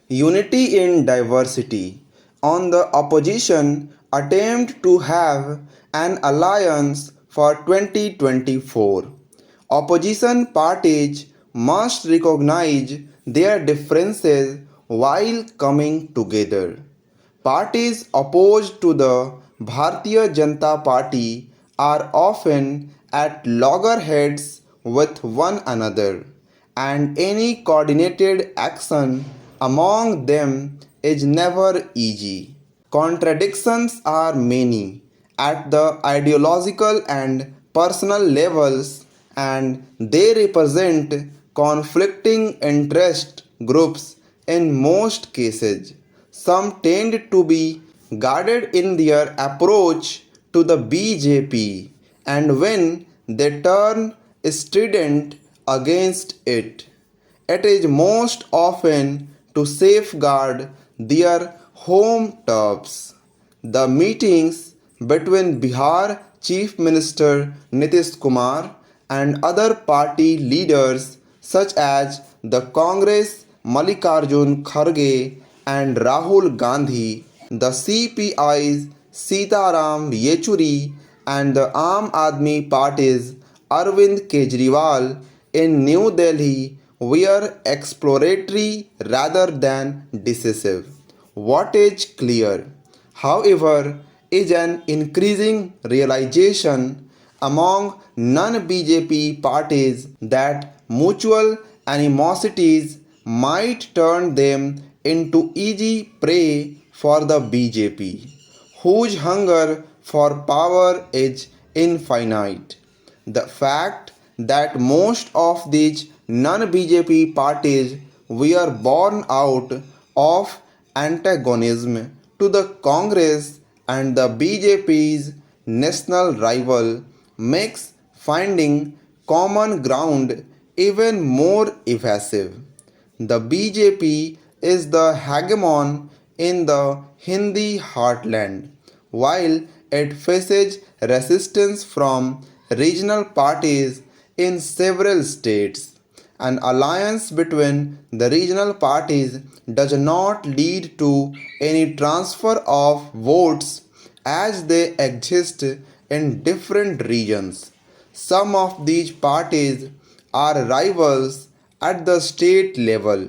Unity in diversity. On the opposition attempt to have an alliance for 2024. Opposition parties must recognize their differences while coming together. Parties opposed to the Bharatiya Janata Party are often at loggerheads with one another, and any coordinated action among them is never easy. Contradictions are many at the ideological and personal levels, and they represent conflicting interest groups in most cases. Some tend to be guarded in their approach to the BJP, and when they turn strident against it, it is most often to safeguard their home turfs. The meetings between Bihar Chief Minister Nitish Kumar and other party leaders such as the Congress Mallikarjun Kharge and Rahul Gandhi, the CPI's Sitaram Yechuri and the Aam Aadmi Party's Arvind Kejriwal in New Delhi were exploratory rather than decisive. What is clear, however, is an increasing realization among non BJP parties that mutual animosities might turn them into easy prey for the BJP, whose hunger for power is infinite. The fact that most of these non BJP parties were born out of antagonism to the Congress and the BJP's national rival makes finding common ground even more evasive. The BJP is the hegemon in the Hindi heartland, while it faces resistance from regional parties in several states. An alliance between the regional parties does not lead to any transfer of votes as they exist in different regions. Some of these parties are rivals at the state level,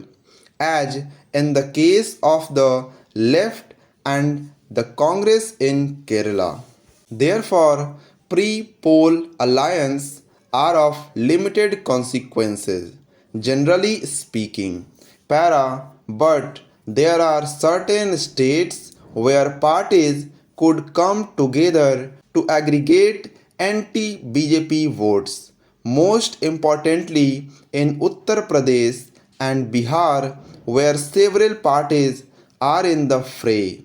as in the case of the left and the Congress in Kerala. Therefore, pre-poll alliances are of limited consequences, generally speaking. But there are certain states where parties could come together to aggregate anti-BJP votes. Most importantly, in Uttar Pradesh and Bihar, where several parties are in the fray.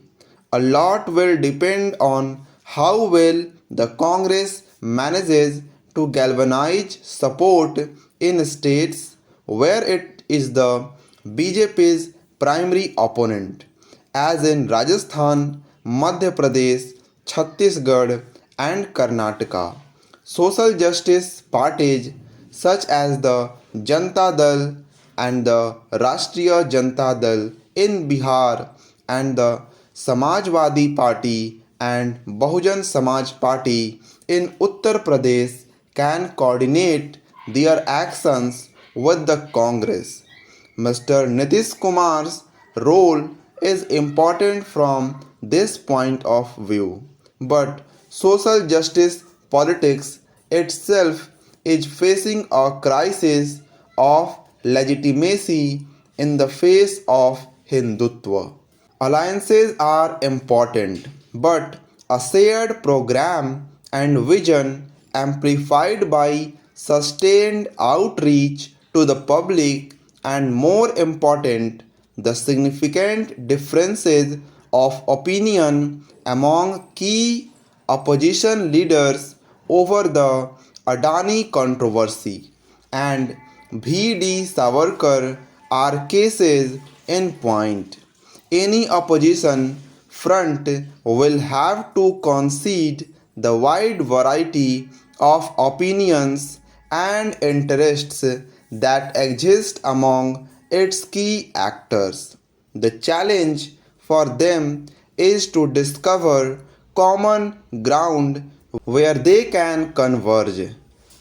A lot will depend on how well the Congress manages to galvanize support in states where it is the BJP's primary opponent, as in Rajasthan, Madhya Pradesh, Chhattisgarh, and Karnataka. Social justice parties such as the Janata Dal and the Rashtriya Janata Dal in Bihar and the Samajwadi Party and Bahujan Samaj Party in Uttar Pradesh can coordinate their actions with the Congress. Mr. Nitish Kumar's role is important from this point of view, but social justice politics itself is facing a crisis of legitimacy in the face of Hindutva. Alliances are important, but a shared program and vision amplified by sustained outreach to the public and more important, the significant differences of opinion among key opposition leaders over the Adani controversy and V.D. Savarkar are cases in point. Any opposition front will have to concede the wide variety of opinions and interests that exist among its key actors. The challenge for them is to discover common ground where they can converge.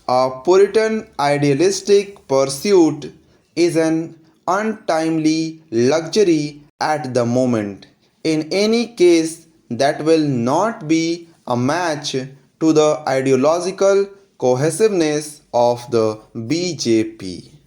A Puritan idealistic pursuit is an untimely luxury at the moment. In any case, that will not be a match to the ideological cohesiveness of the BJP.